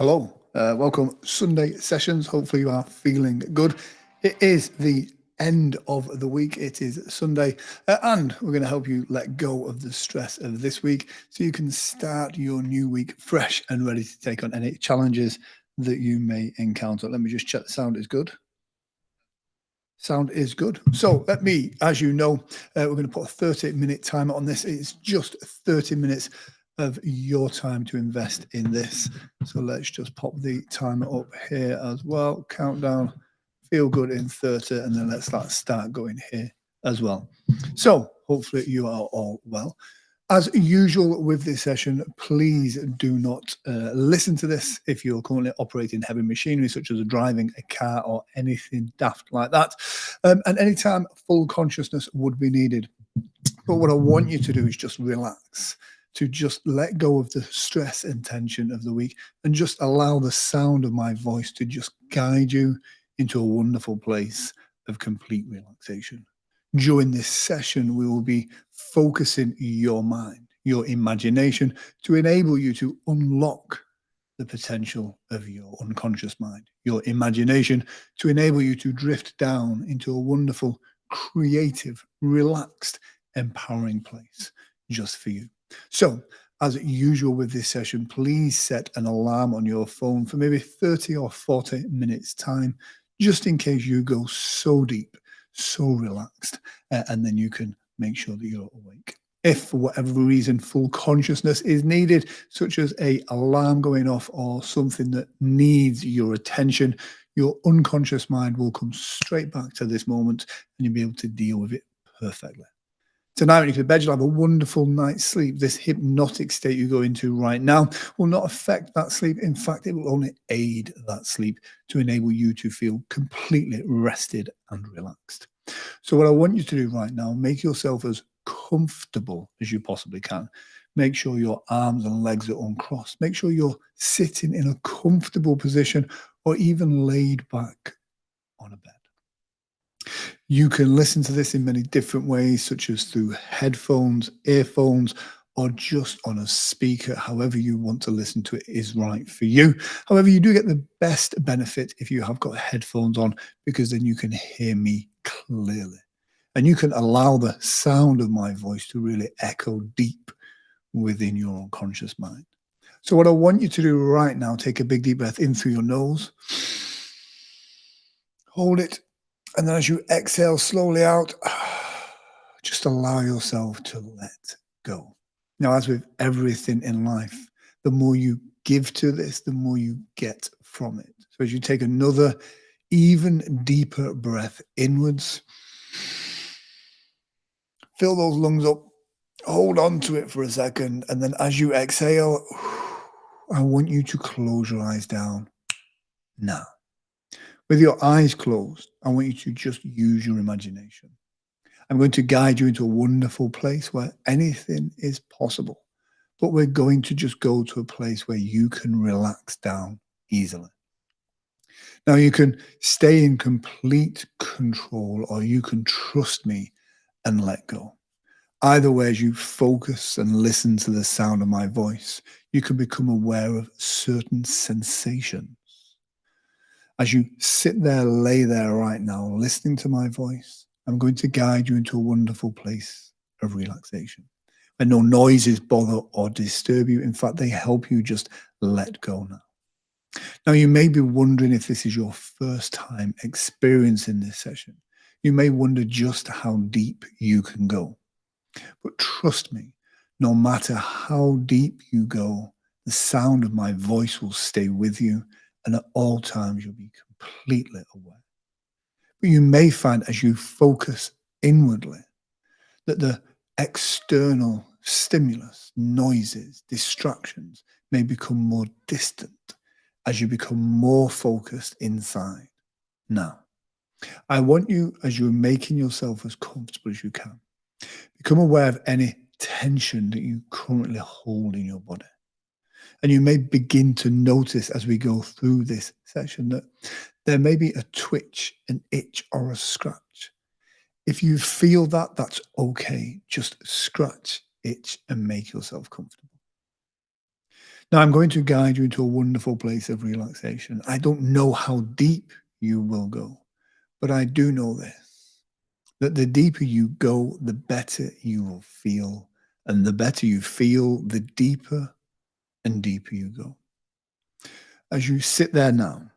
Hello, welcome Sunday sessions. Hopefully, you are feeling good. It is the end of the week. It is Sunday, and we're going to help you let go of the stress of this week so you can start your new week fresh and ready to take on any challenges that you may encounter. Let me just check the sound is good. Sound is good. So let me, as you know, we're going to put a 30-minute timer on this. It's just 30 minutes of your time to invest in this. So let's just pop the timer up here as well. Countdown, feel good in 30, and then let's start going here as well. So hopefully you are all well. As usual with this session, please do not listen to this if you're currently operating heavy machinery, such as driving a car or anything daft like that. And anytime full consciousness would be needed. But what I want you to do is just relax, to just let go of the stress and tension of the week and just allow the sound of my voice to just guide you into a wonderful place of complete relaxation. During this session, we will be focusing your mind, your imagination, to enable you to unlock the potential of your unconscious mind, your imagination, to enable you to drift down into a wonderful, creative, relaxed, empowering place just for you. So, as usual with this session, please set an alarm on your phone for maybe 30 or 40 minutes time, just in case you go so deep, so relaxed, and then you can make sure that you're awake. If for whatever reason full consciousness is needed, such as an alarm going off or something that needs your attention, your unconscious mind will come straight back to this moment and you'll be able to deal with it perfectly. Tonight, when you go to bed, you'll have a wonderful night's sleep. This hypnotic state you go into right now will not affect that sleep. In fact, it will only aid that sleep to enable you to feel completely rested and relaxed. So what I want you to do right now, make yourself as comfortable as you possibly can. Make sure your arms and legs are uncrossed. Make sure you're sitting in a comfortable position or even laid back on a bed. You can listen to this in many different ways, such as through headphones, earphones, or just on a speaker. However you want to listen to it is right for you. However, you do get the best benefit if you have got headphones on, because then you can hear me clearly. And you can allow the sound of my voice to really echo deep within your unconscious mind. So what I want you to do right now, take a big deep breath in through your nose. Hold it. And then as you exhale slowly out, just allow yourself to let go. Now, as with everything in life, the more you give to this, the more you get from it. So as you take another even deeper breath inwards, fill those lungs up, hold on to it for a second. And then as you exhale, I want you to close your eyes down now. With your eyes closed, I want you to just use your imagination. I'm going to guide you into a wonderful place where anything is possible, but we're going to just go to a place where you can relax down easily. Now, you can stay in complete control, or you can trust me and let go. Either way, as you focus and listen to the sound of my voice, you can become aware of certain sensations. As you sit there, lay there right now, listening to my voice, I'm going to guide you into a wonderful place of relaxation, where no noises bother or disturb you. In fact, they help you just let go now. Now, you may be wondering if this is your first time experiencing this session. You may wonder just how deep you can go. But trust me, no matter how deep you go, the sound of my voice will stay with you, and at all times you'll be completely aware. But you may find as you focus inwardly that the external stimulus, noises, distractions may become more distant as you become more focused inside. Now, I want you, as you're making yourself as comfortable as you can, become aware of any tension that you currently hold in your body. And you may begin to notice as we go through this session that there may be a twitch, an itch, or a scratch. If you feel that, that's okay. Just scratch, itch, and make yourself comfortable. Now, I'm going to guide you into a wonderful place of relaxation. I don't know how deep you will go, but I do know this, that the deeper you go, the better you will feel. And the better you feel, the deeper and deeper you go. As you sit there now,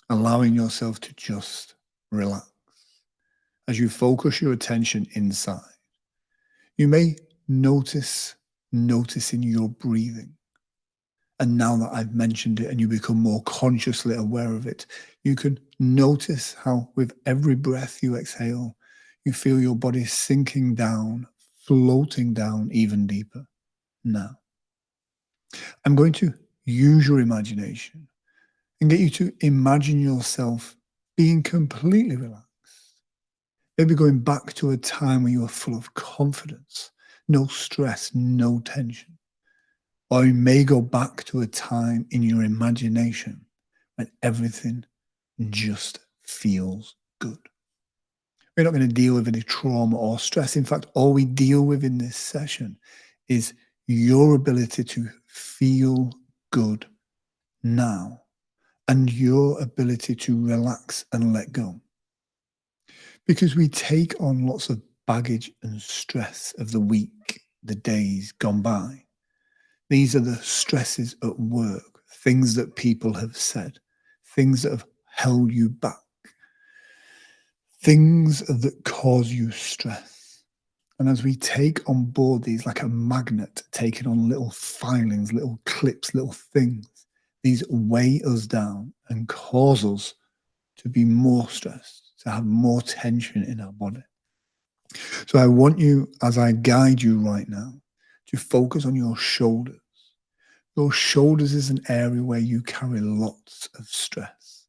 allowing yourself to just relax, as you focus your attention inside, you may noticing your breathing. And now that I've mentioned it and you become more consciously aware of it, you can notice how with every breath you exhale, you feel your body sinking down, floating down even deeper. Now, I'm going to use your imagination and get you to imagine yourself being completely relaxed. Maybe going back to a time when you were full of confidence, no stress, no tension. Or you may go back to a time in your imagination when everything just feels good. We're not going to deal with any trauma or stress. In fact, all we deal with in this session is your ability to feel good now and your ability to relax and let go. Because we take on lots of baggage and stress of the week, the days gone by. These are the stresses at work, things that people have said, things that have held you back, things that cause you stress. And as we take on board these like a magnet, taking on little filings, little clips, little things, these weigh us down and cause us to be more stressed, to have more tension in our body. So I want you, as I guide you right now, to focus on your shoulders. Your shoulders is an area where you carry lots of stress.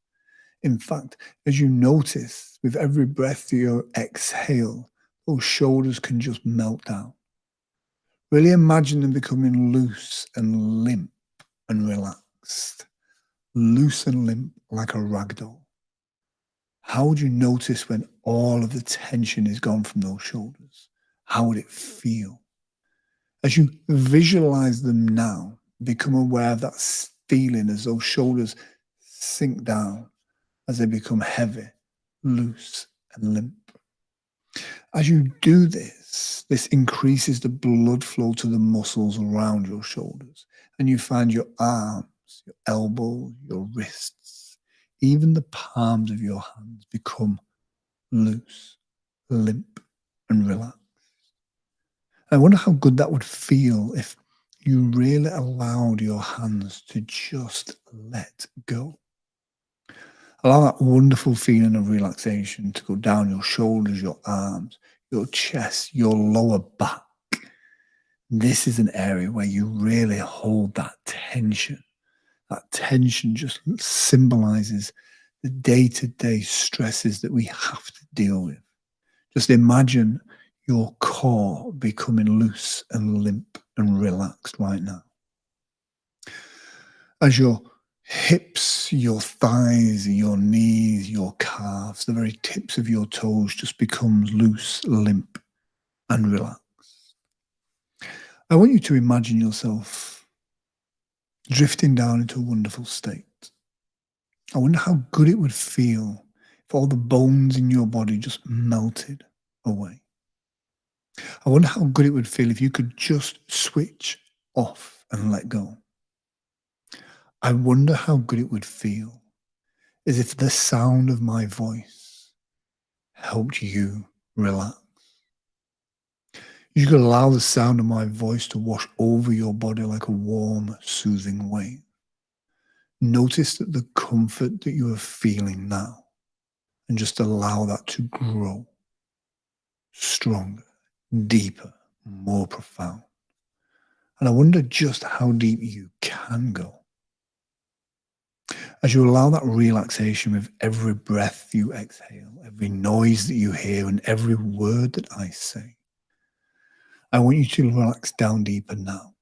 In fact, as you notice with every breath that you exhale, those shoulders can just melt down. Really imagine them becoming loose and limp and relaxed. Loose and limp like a rag doll. How would you notice when all of the tension is gone from those shoulders? How would it feel? As you visualize them now, become aware of that feeling as those shoulders sink down, as they become heavy, loose, and limp. As you do this, this increases the blood flow to the muscles around your shoulders, and you find your arms, your elbows, your wrists, even the palms of your hands become loose, limp, and relaxed. I wonder how good that would feel if you really allowed your hands to just let go. Allow that wonderful feeling of relaxation to go down your shoulders, your arms, your chest, your lower back. This is an area where you really hold that tension. That tension just symbolizes the day-to-day stresses that we have to deal with. Just imagine your core becoming loose and limp and relaxed right now. As your hips, your thighs, your knees, your calves, the very tips of your toes just becomes loose, limp, and relaxed. I want you to imagine yourself drifting down into a wonderful state. I wonder how good it would feel if all the bones in your body just melted away. I wonder how good it would feel if you could just switch off and let go. I wonder how good it would feel as if the sound of my voice helped you relax. You could allow the sound of my voice to wash over your body like a warm, soothing wave. Notice that the comfort that you are feeling now, and just allow that to grow stronger, deeper, more profound. And I wonder just how deep you can go. As you allow that relaxation with every breath you exhale, every noise that you hear, and every word that I say, I want you to relax down deeper now,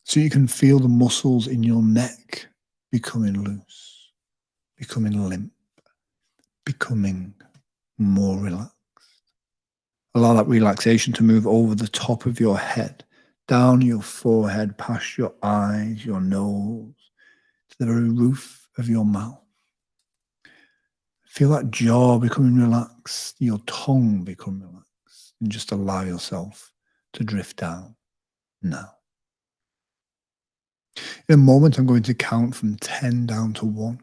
so you can feel the muscles in your neck becoming loose, becoming limp, becoming more relaxed. Allow that relaxation to move over the top of your head, down your forehead, past your eyes, your nose, to the very roof of your mouth. Feel that jaw becoming relaxed, your tongue become relaxed, and just allow yourself to drift down now. In a moment, I'm going to count from 10 down to 1.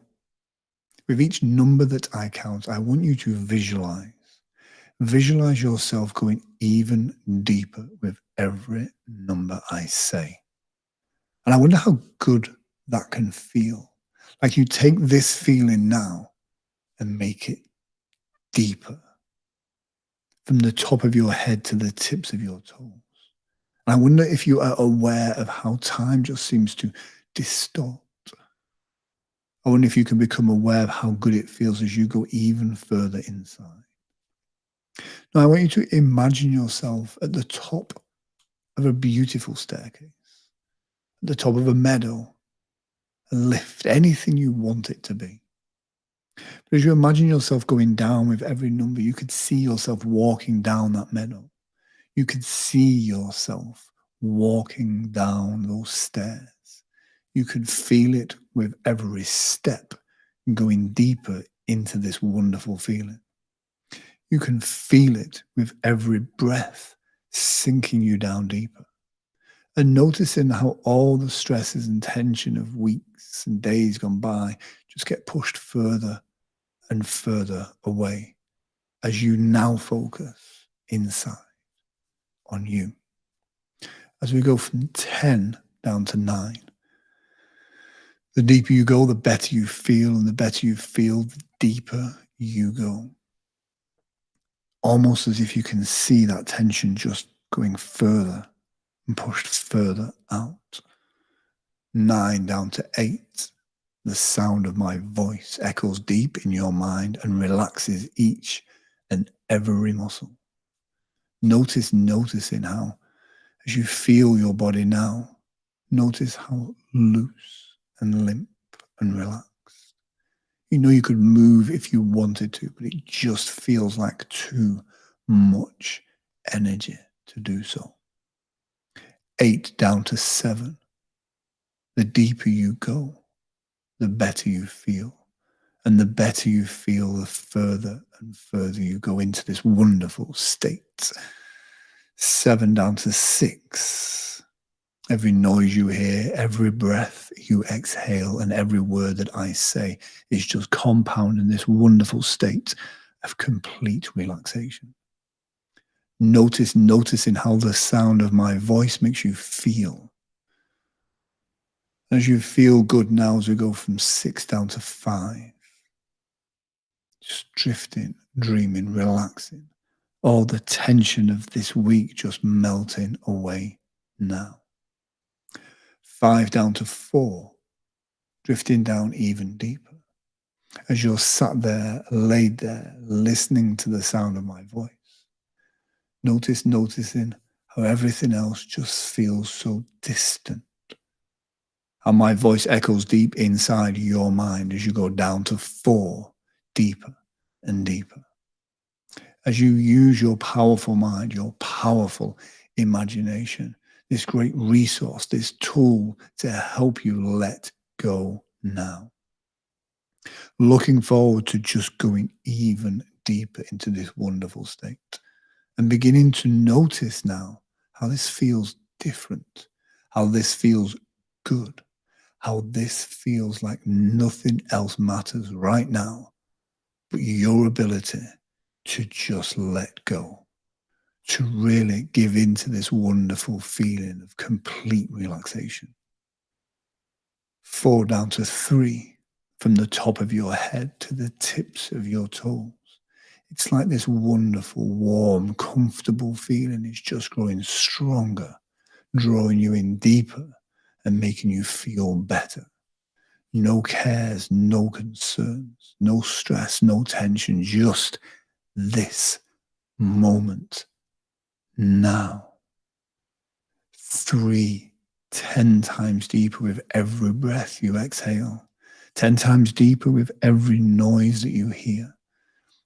With each number that I count, I want you to visualize. Visualize yourself going even deeper with every number I say. And I wonder how good that can feel. Like you take this feeling now and make it deeper from the top of your head to the tips of your toes. And I wonder if you are aware of how time just seems to distort. I wonder if you can become aware of how good it feels as you go even further inside. Now, I want you to imagine yourself at the top of a beautiful staircase, at the top of a meadow, a lift, anything you want it to be. But as you imagine yourself going down with every number, you could see yourself walking down that meadow. You could see yourself walking down those stairs. You could feel it with every step, going deeper into this wonderful feeling. You can feel it with every breath, sinking you down deeper. And noticing how all the stresses and tension of weeks and days gone by just get pushed further and further away as you now focus inside on you. As we go from 10 down to 9, the deeper you go, the better you feel, and the better you feel, the deeper you go. Almost as if you can see that tension just going further and pushed further out. 9 down to 8. The sound of my voice echoes deep in your mind and relaxes each and every muscle. Noticing how, as you feel your body now, notice how loose and limp and relaxed. You know you could move if you wanted to, but it just feels like too much energy to do so. 8 down to 7. The deeper you go, the better you feel. And the better you feel, the further and further you go into this wonderful state. 7 down to 6. Every noise you hear, every breath you exhale, and every word that I say is just compounding this wonderful state of complete relaxation. Noticing how the sound of my voice makes you feel. As you feel good now, as we go from 6 down to 5, just drifting, dreaming, relaxing, all the tension of this week just melting away now. 5 down to 4, drifting down even deeper. As you're sat there, laid there, listening to the sound of my voice. Noticing how everything else just feels so distant. How my voice echoes deep inside your mind as you go down to 4, deeper and deeper. As you use your powerful mind, your powerful imagination, this great resource, this tool to help you let go now. Looking forward to just going even deeper into this wonderful state and beginning to notice now how this feels different, how this feels good, how this feels like nothing else matters right now but your ability to just let go, to really give into this wonderful feeling of complete relaxation. 4 down to 3, from the top of your head to the tips of your toes. It's like this wonderful, warm, comfortable feeling is just growing stronger, drawing you in deeper and making you feel better. No cares, no concerns, no stress, no tension, just this moment now. 3, 10 times deeper with every breath you exhale. 10 times deeper with every noise that you hear.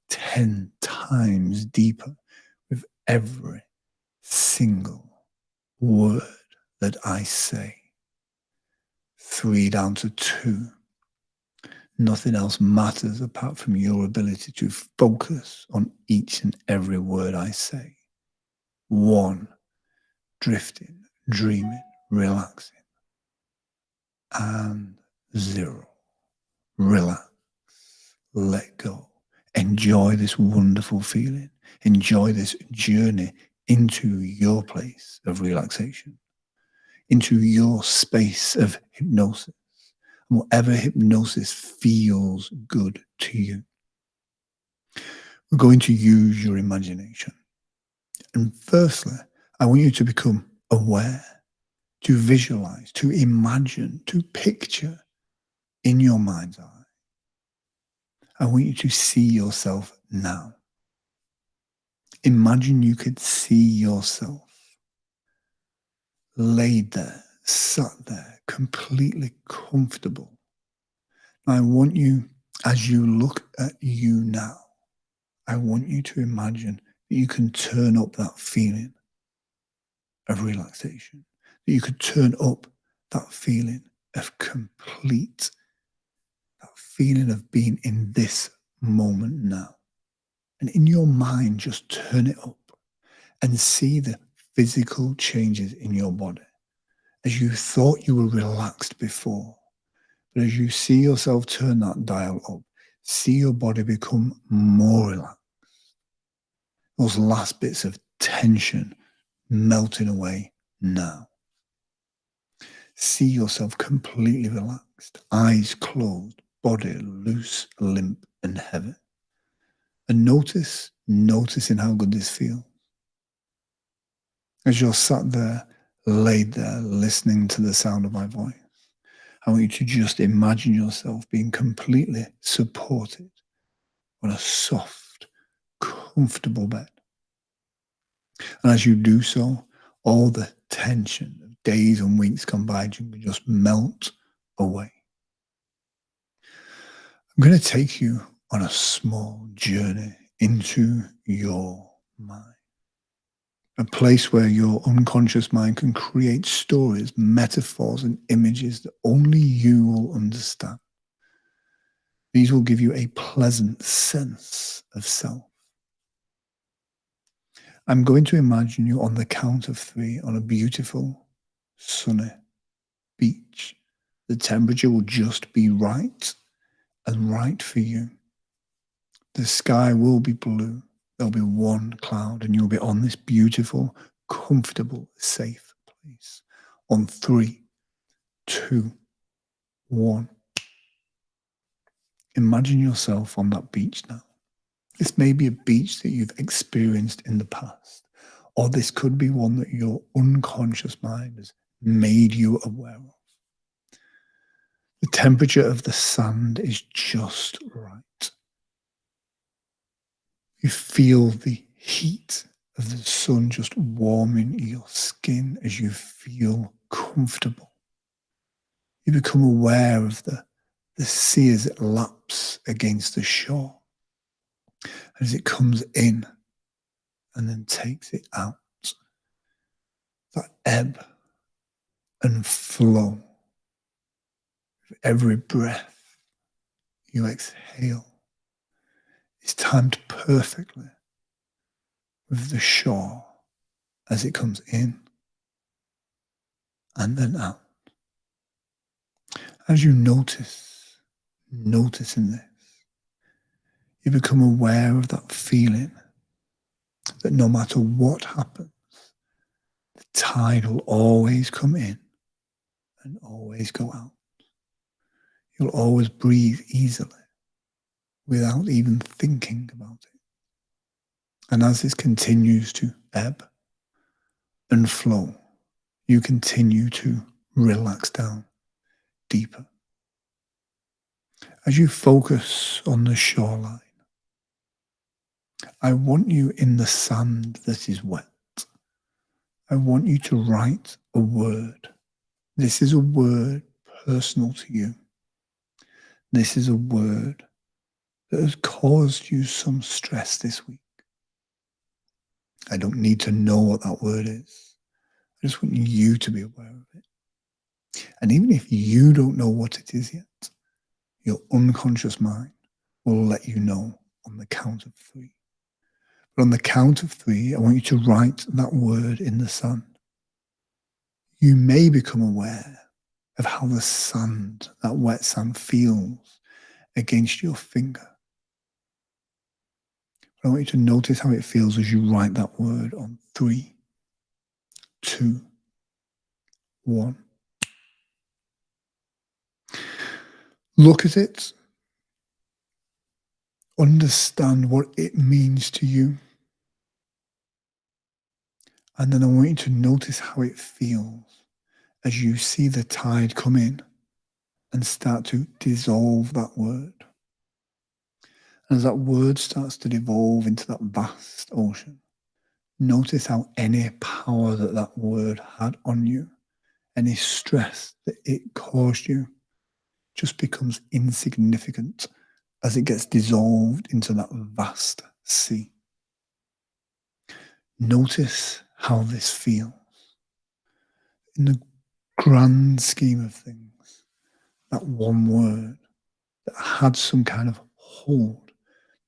10 times deeper with every single word that I say. 3 down to 2. Nothing else matters apart from your ability to focus on each and every word I say. 1. Drifting, dreaming, relaxing. And 0. Relax. Let go. Enjoy this wonderful feeling. Enjoy this journey into your place of relaxation, into your space of hypnosis, and whatever hypnosis feels good to you. We're going to use your imagination. And firstly, I want you to become aware, to visualize, to imagine, to picture in your mind's eye. I want you to see yourself now. Imagine you could see yourself laid there, sat there, completely comfortable. I want you, as you look at you now, I want you to imagine that you can turn up that feeling of relaxation, that you could turn up that feeling of complete, that feeling of being in this moment now. And in your mind, just turn it up and see the physical changes in your body. As you thought you were relaxed before, but as you see yourself turn that dial up, see your body become more relaxed. Those last bits of tension melting away now. See yourself completely relaxed, eyes closed, body loose, limp, and heavy. And noticing how good this feels. As you're sat there, laid there, listening to the sound of my voice, I want you to just imagine yourself being completely supported on a soft, comfortable bed. And as you do so, all the tension of days and weeks gone by can just melt away. I'm going to take you on a small journey into your mind. A place where your unconscious mind can create stories, metaphors, and images that only you will understand. These will give you a pleasant sense of self. I'm going to imagine you on the count of 3 on a beautiful, sunny beach. The temperature will just be right and right for you. The sky will be blue. There'll be one cloud and you'll be on this beautiful, comfortable, safe place. On 3, 2, 1. Imagine yourself on that beach now. This may be a beach that you've experienced in the past, or this could be one that your unconscious mind has made you aware of. The temperature of the sand is just right. You feel the heat of the sun just warming your skin as you feel comfortable. You become aware of the sea as it laps against the shore, as it comes in and then takes it out. That ebb and flow. With every breath you exhale is timed perfectly with the shore as it comes in and then out. As you noticing this, you become aware of that feeling that no matter what happens, the tide will always come in and always go out. You'll always breathe easily without even thinking about it. And as this continues to ebb and flow, you continue to relax down deeper. As you focus on the shoreline, I want you in the sand that is wet. I want you to write a word. This is a word personal to you. This is a word that has caused you some stress this week. I don't need to know what that word is. I just want you to be aware of it. And even if you don't know what it is yet, your unconscious mind will let you know on the count of three. But on the count of three, I want you to write that word in the sand. You may become aware of how the sand, that wet sand, feels against your finger. But I want you to notice how it feels as you write that word on 3, 2, 1. Look at it. Understand what it means to you. And then I want you to notice how it feels as you see the tide come in and start to dissolve that word. And as that word starts to devolve into that vast ocean, notice how any power that that word had on you, any stress that it caused you, just becomes insignificant as it gets dissolved into that vast sea. Notice how this feels. In the grand scheme of things, that one word that had some kind of hold,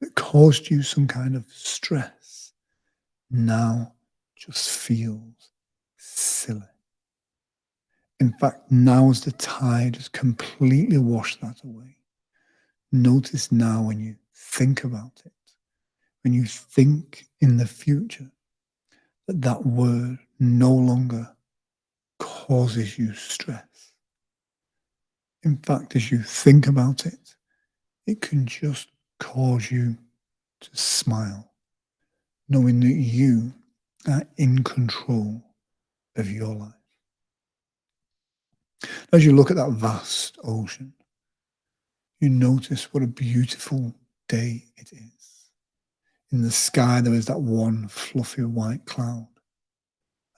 that caused you some kind of stress, now just feels silly. In fact, now as the tide has completely washed that away, notice now when you think about it, when you think in the future, that that word no longer causes you stress. In fact, as you think about it, it can just cause you to smile, knowing that you are in control of your life. As you look at that vast ocean, you notice what a beautiful day it is. In the sky, there is that one fluffy white cloud.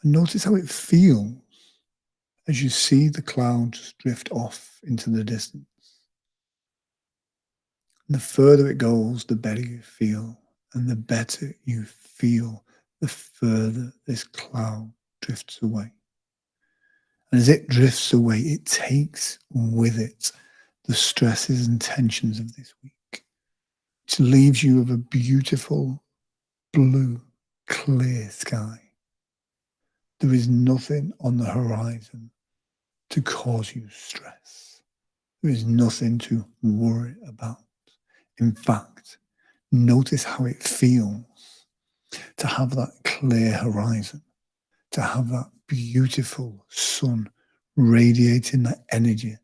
And notice how it feels as you see the cloud just drift off into the distance. And the further it goes, the better you feel. And the better you feel, the further this cloud drifts away. And as it drifts away, it takes with it the stresses and tensions of this week. It leaves you with a beautiful blue, clear sky. There is nothing on the horizon to cause you stress. There is nothing to worry about. In fact, notice how it feels to have that clear horizon, to have that beautiful sun radiating that energy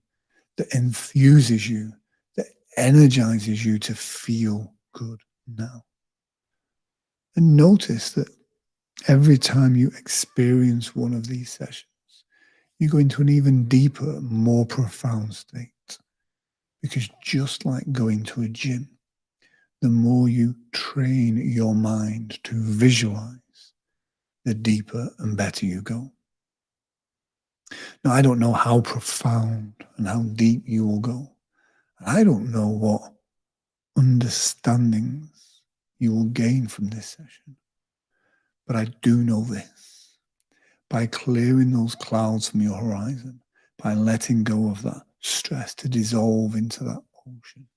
that enthuses you, that energizes you to feel good now. And notice that every time you experience one of these sessions, you go into an even deeper, more profound state. Because just like going to a gym, the more you train your mind to visualize, the deeper and better you go. Now, I don't know how profound and how deep you will go. I don't know what understandings you will gain from this session. But I do know this. By clearing those clouds from your horizon, by letting go of that stress to dissolve into that ocean,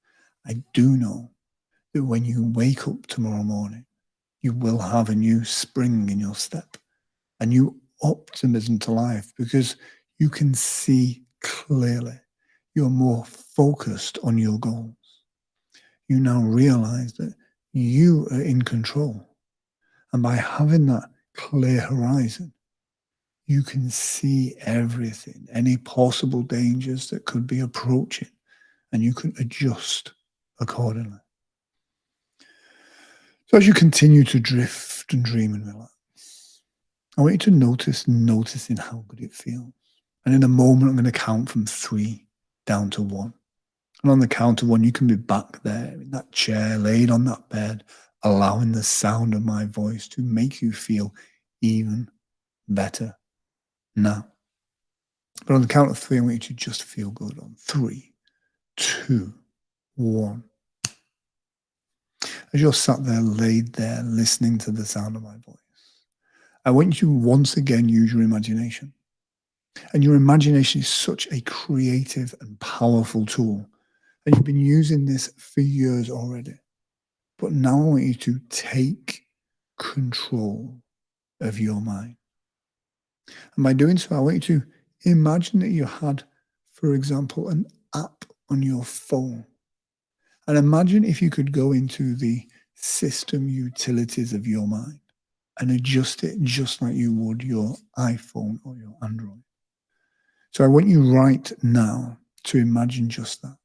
I do know that when you wake up tomorrow morning, you will have a new spring in your step, a new optimism to life, because you can see clearly. You're more focused on your goals. You now realize that you are in control. And by having that clear horizon, you can see everything, any possible dangers that could be approaching, and you can adjust accordingly. So as you continue to drift and dream and relax, I want you to noticing how good it feels. And in a moment, I'm going to count from 3 down to 1. And on the count of 1, you can be back there in that chair, laid on that bed, allowing the sound of my voice to make you feel even better now. But on the count of 3, I want you to just feel good on 3, 2, 1. As you're sat there, laid there, listening to the sound of my voice, I want you to once again use your imagination. And your imagination is such a creative and powerful tool. And you've been using this for years already. But now I want you to take control of your mind. And by doing so, I want you to imagine that you had, for example, an app on your phone. And imagine if you could go into the system utilities of your mind and adjust it just like you would your iPhone or your Android. So I want you right now to imagine just that.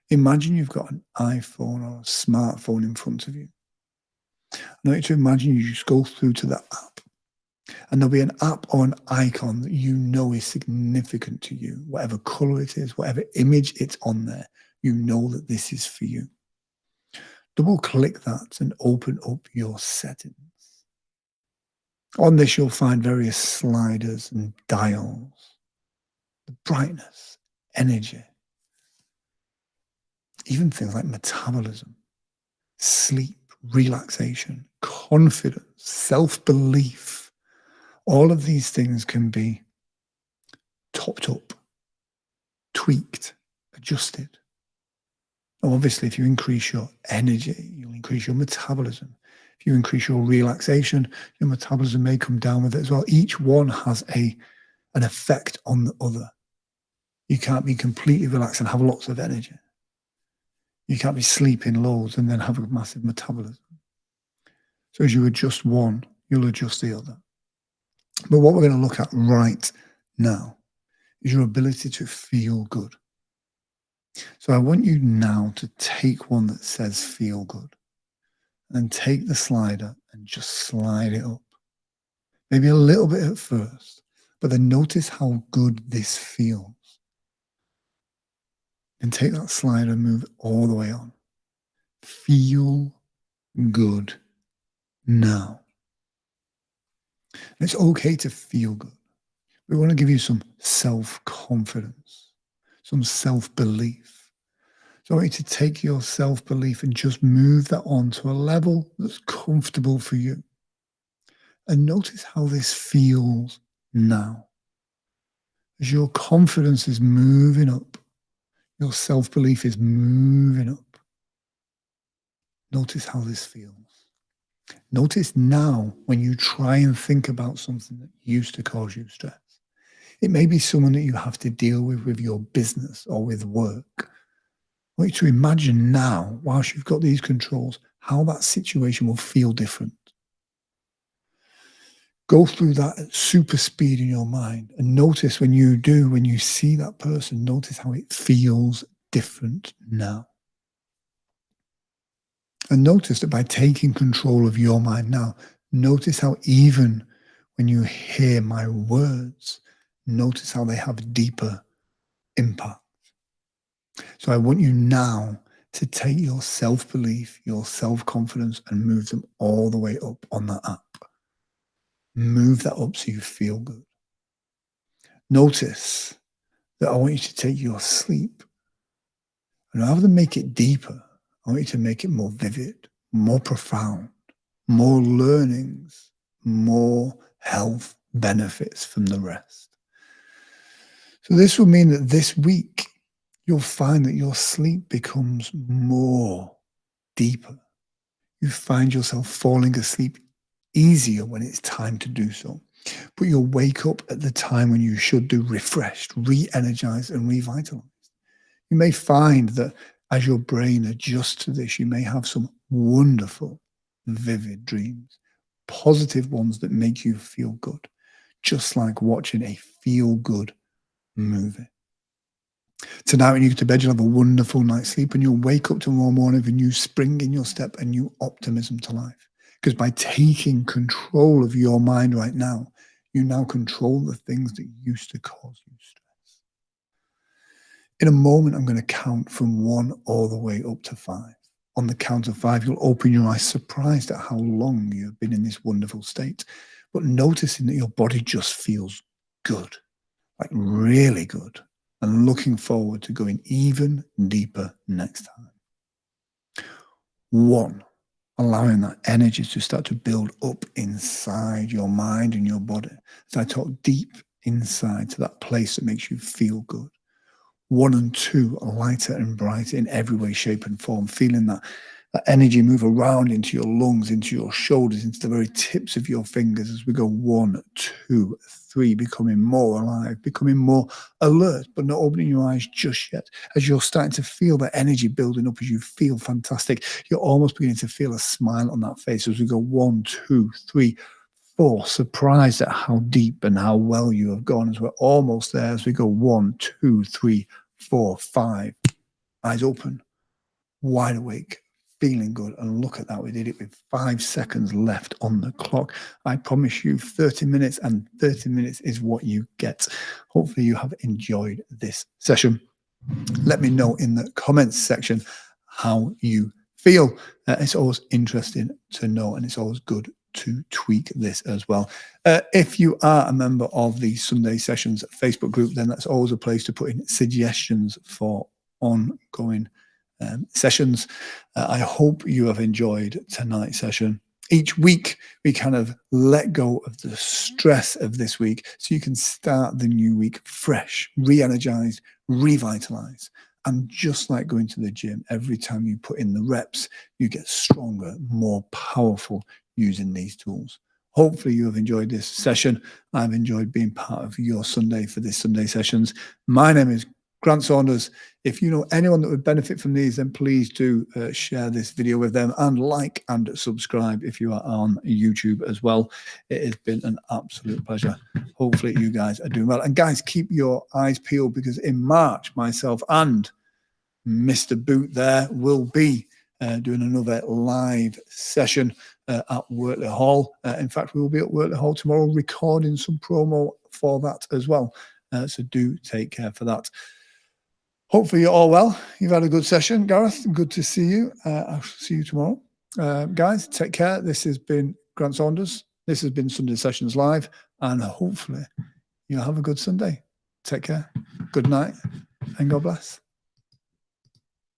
Imagine you've got an iPhone or a smartphone in front of you. I want you to imagine you just go through to that app, and there'll be an app or an icon that you know is significant to you, whatever color it is, whatever image it's on there, you know that this is for you. Double click that and open up your settings. On this, you'll find various sliders and dials, the brightness, energy, even things like metabolism, sleep, relaxation, confidence, self-belief. All of these things can be topped up, tweaked, adjusted. Now, obviously, if you increase your energy, you'll increase your metabolism. If you increase your relaxation, your metabolism may come down with it as well. Each one has an effect on the other. You can't be completely relaxed and have lots of energy. You can't be sleeping loads and then have a massive metabolism. So as you adjust one, you'll adjust the other. But what we're going to look at right now is your ability to feel good. So I want you now to take one that says feel good and take the slider and just slide it up. Maybe a little bit at first, but then notice how good this feels. And take that slider and move it all the way on. Feel good now. And it's okay to feel good. We want to give you some self-confidence, some self-belief. So I want you to take your self-belief and just move that on to a level that's comfortable for you. And notice how this feels now. As your confidence is moving up, your self-belief is moving up. Notice how this feels. Notice now when you try and think about something that used to cause you stress. It may be someone that you have to deal with your business or with work. I want you to imagine now, whilst you've got these controls, how that situation will feel different. Go through that at super speed in your mind and notice when you see that person, notice how it feels different now. And notice that by taking control of your mind now, notice how even when you hear my words, notice how they have deeper impact. So I want you now to take your self-belief, your self-confidence, and move them all the way up on that app. Move that up so you feel good. Notice that I want you to take your sleep, and rather than make it deeper, I want you to make it more vivid, more profound, more learnings, more health benefits from the rest. So this will mean that this week, you'll find that your sleep becomes more deeper. You find yourself falling asleep easier when it's time to do so. But you'll wake up at the time when you should do, refreshed, re-energized, and revitalized. You may find that as your brain adjusts to this, you may have some wonderful, vivid dreams, positive ones that make you feel good, just like watching a feel-good movie. Tonight, when you go to bed, you'll have a wonderful night's sleep, and you'll wake up tomorrow morning with a new spring in your step and new optimism to life. Because by taking control of your mind right now, you now control the things that used to cause you stress. In a moment, I'm going to count from 1 all the way up to 5. On the count of 5, you'll open your eyes, surprised at how long you've been in this wonderful state, but noticing that your body just feels good, like really good, and looking forward to going even deeper next time. 1. allowing that energy to start to build up inside your mind and your body. So I talk deep inside to that place that makes you feel good. 1 and 2 are lighter and brighter in every way, shape, and form, feeling that energy move around into your lungs, into your shoulders, into the very tips of your fingers as we go 1, 2, 3, becoming more alive, becoming more alert, but not opening your eyes just yet. As you're starting to feel that energy building up, as you feel fantastic, you're almost beginning to feel a smile on that face as we go 1, 2, 3, 4, surprised at how deep and how well you have gone as we're almost there as we go 1, 2, 3, 4, 5, eyes open, wide awake, feeling good. And look at that, we did it with 5 seconds left on the clock. I promise you 30 minutes, and 30 minutes is what you get. Hopefully you have enjoyed this session. Let me know in the comments section how you feel. It's always interesting to know, and it's always good to tweak this as well. If you are a member of the Sunday Sessions Facebook group, then that's always a place to put in suggestions for ongoing sessions. I hope you have enjoyed tonight's session. Each week, we kind of let go of the stress of this week so you can start the new week fresh, re-energized, revitalized. And just like going to the gym, every time you put in the reps, you get stronger, more powerful using these tools. Hopefully you have enjoyed this session. I've enjoyed being part of your Sunday for this Sunday Sessions. My name is Grant Saunders. If you know anyone that would benefit from these, then please do share this video with them, and like and subscribe if you are on YouTube as well. It has been an absolute pleasure. Hopefully you guys are doing well. And guys, keep your eyes peeled, because in March, myself and Mr. Boot there will be doing another live session at Wortley Hall. In fact, we will be at Wortley Hall tomorrow recording some promo for that as well. So do take care for that. Hopefully you're all well. You've had a good session, Gareth. Good to see you. I'll see you tomorrow. Guys, take care. This has been Grant Saunders. This has been Sunday Sessions Live, and hopefully you'll have a good Sunday. Take care. Good night, and God bless.